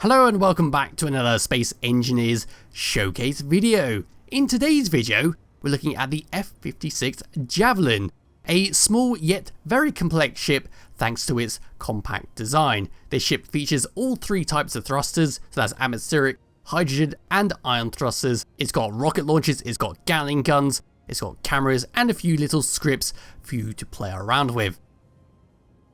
Hello and welcome back to another Space Engineers Showcase video. In today's video, we're looking at the F-56 JAVELIN, a small yet very complex ship thanks to its compact design. This ship features all three types of thrusters, so that's atmospheric, hydrogen and ion thrusters. It's got rocket launchers, it's got gatling guns, it's got cameras and a few little scripts for you to play around with.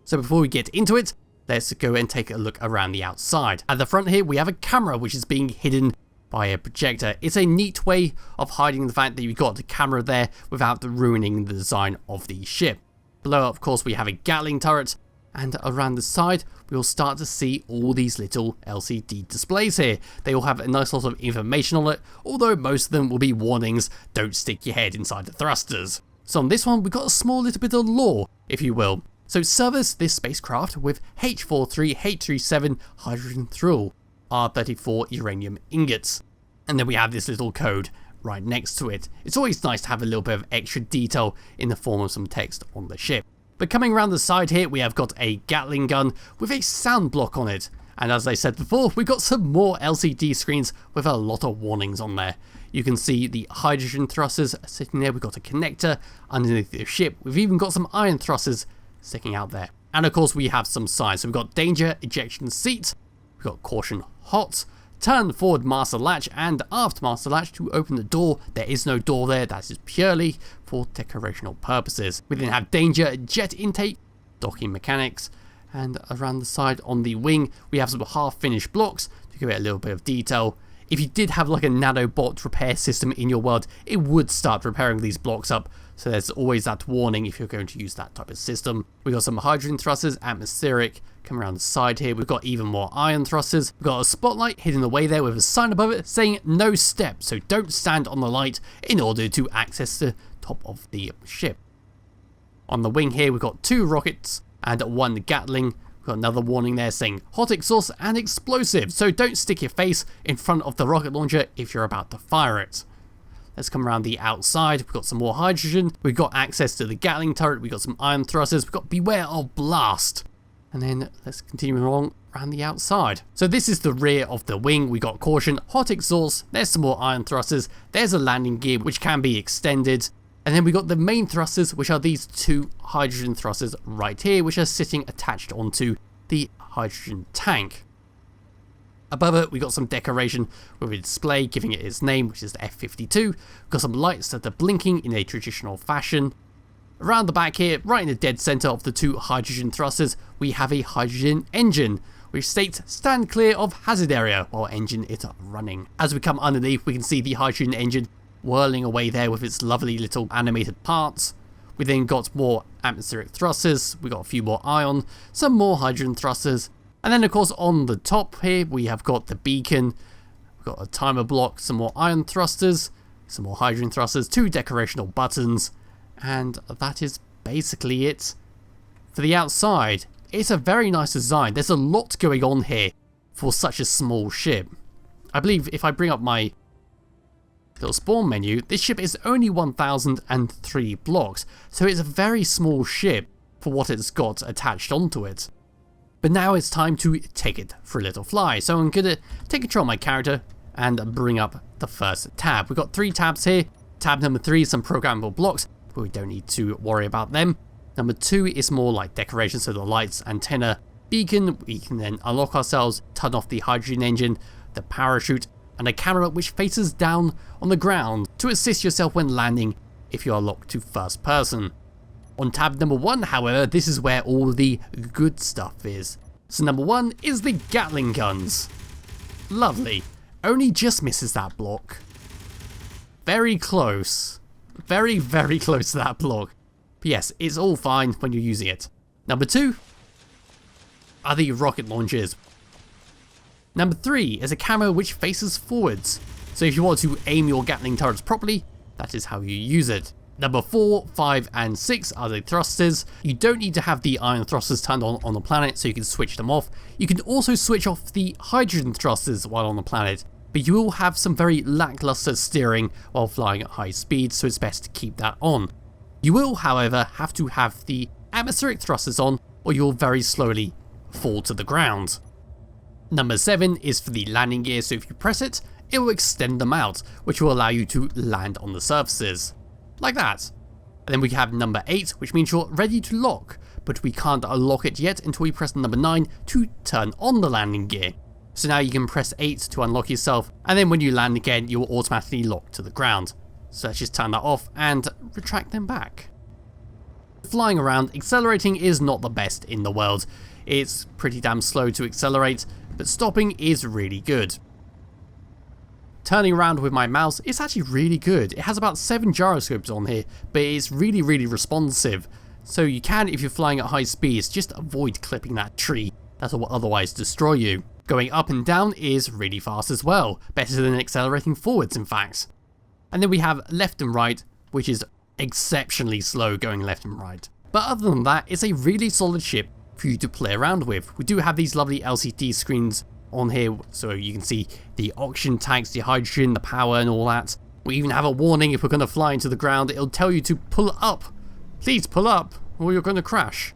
So before we get into it, let's go and take a look around the outside. At the front here, we have a camera which is being hidden by a projector. It's a neat way of hiding the fact that you've got the camera there without ruining the design of the ship. Below, of course, we have a gatling turret, and around the side, we'll start to see all these little LCD displays here. They all have a nice lot of information on it, although most of them will be warnings, don't stick your head inside the thrusters. So on this one, we've got a small little bit of lore, if you will. So service this spacecraft with H43-H37 hydrogen fuel, R34 uranium ingots. And then we have this little code right next to it. It's always nice to have a little bit of extra detail in the form of some text on the ship. But coming around the side here, we have got a gatling gun with a sound block on it. And as I said before, we've got some more LCD screens with a lot of warnings on there. You can see the hydrogen thrusters sitting there. We've got a connector underneath the ship. We've even got some ion thrusters sticking out there. And of course we have some signs. So we've got danger, ejection seat, we've got caution hot, turn forward master latch and aft master latch to open the door. There is no door there, that is purely for decorational purposes. We then have danger, jet intake, docking mechanics, and around the side on the wing we have some half finished blocks to give it a little bit of detail. If you did have like a nanobot repair system in your world, it would start repairing these blocks up. So there's always that warning if you're going to use that type of system. We've got some hydrogen thrusters, atmospheric, come around the side here. We've got even more ion thrusters. We've got a spotlight hidden away there with a sign above it saying no step. So don't stand on the light in order to access the top of the ship. On the wing here, we've got two rockets and one gatling. We've got another warning there saying hot exhaust and explosive. So don't stick your face in front of the rocket launcher if you're about to fire it. Let's come around the outside. We've got some more hydrogen. We've got access to the gatling turret. We've got some ion thrusters. We've got beware of blast. And then let's continue along around the outside. So this is the rear of the wing. We got caution, hot exhaust. There's some more ion thrusters. There's a landing gear which can be extended. And then we got the main thrusters, which are these two hydrogen thrusters right here, which are sitting attached onto the hydrogen tank. Above it, we got some decoration with a display giving it its name, which is the F-52. We've got some lights that are blinking in a traditional fashion. Around the back here, right in the dead center of the two hydrogen thrusters, we have a hydrogen engine, which states stand clear of hazard area while engine is running. As we come underneath, we can see the hydrogen engine whirling away there with its lovely little animated parts. We then got more atmospheric thrusters, we got a few more ion, some more hydrogen thrusters. And then of course on the top here we have got the beacon, we've got a timer block, some more ion thrusters, some more hydrogen thrusters, two decorational buttons, and that is basically it for the outside. It's a very nice design. There's a lot going on here for such a small ship. I believe if I bring up my little spawn menu, this ship is only 1003 blocks, so it's a very small ship for what it's got attached onto it. But now it's time to take it for a little fly. So I'm going to take control of my character and bring up the first tab. We've got three tabs here. Tab number 3 is some programmable blocks, but we don't need to worry about them. Number 2 is more like decoration, so the lights, antenna, beacon. We can then unlock ourselves, turn off the hydrogen engine, the parachute, and a camera which faces down on the ground to assist yourself when landing if you are locked to first person. On tab number 1, however, this is where all the good stuff is. So number 1 is the gatling guns. Lovely. Only just misses that block. Very close. Very, very close to that block. But yes, it's all fine when you're using it. Number 2 are the rocket launchers. Number 3 is a camera which faces forwards. So if you want to aim your gatling turrets properly, that is how you use it. Number 4, 5 and 6 are the thrusters. You don't need to have the ion thrusters turned on the planet, so you can switch them off. You can also switch off the hydrogen thrusters while on the planet, but you will have some very lackluster steering while flying at high speed, so it's best to keep that on. You will, however, have to have the atmospheric thrusters on, or you'll very slowly fall to the ground. Number 7 is for the landing gear, so if you press it, it will extend them out, which will allow you to land on the surfaces. Like that. And then we have number 8, which means you're ready to lock, but we can't unlock it yet until we press number 9 to turn on the landing gear. So now you can press 8 to unlock yourself, and then when you land again, you will automatically lock to the ground. So let's just turn that off and retract them back. Flying around, accelerating is not the best in the world. It's pretty damn slow to accelerate, but stopping is really good. Turning around with my mouse, it's actually really good. It has about 7 gyroscopes on here, but it's really responsive. So you can, if you're flying at high speeds, just avoid clipping that tree. That will otherwise destroy you. Going up and down is really fast as well, better than accelerating forwards in fact. And then we have left and right, which is exceptionally slow going left and right. But other than that, it's a really solid ship for you to play around with. We do have these lovely LCD screens on here, so you can see the oxygen tanks, the hydrogen, the power and all that. We even have a warning if we're going to fly into the ground. It'll tell you to pull up. Please pull up, or you're going to crash.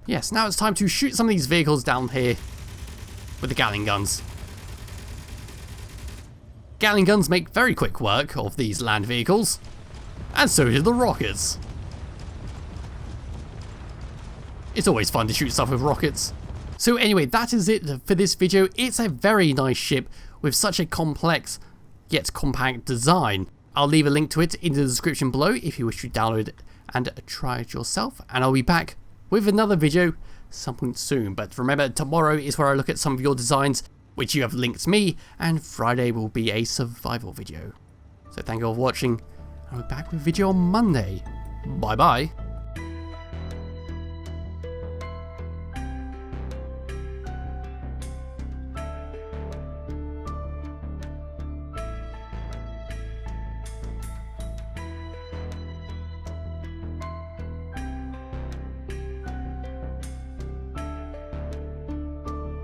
Yes, now it's time to shoot some of these vehicles down here with the Gatling guns. Gatling guns make very quick work of these land vehicles, and so do the rockets. It's always fun to shoot stuff with rockets. So anyway, that is it for this video. It's a very nice ship with such a complex yet compact design. I'll leave a link to it in the description below if you wish to download it and try it yourself, and I'll be back with another video some point soon. But remember, tomorrow is where I look at some of your designs which you have linked to me, and Friday will be a survival video. So thank you all for watching. I'll be back with a video on Monday. Bye bye.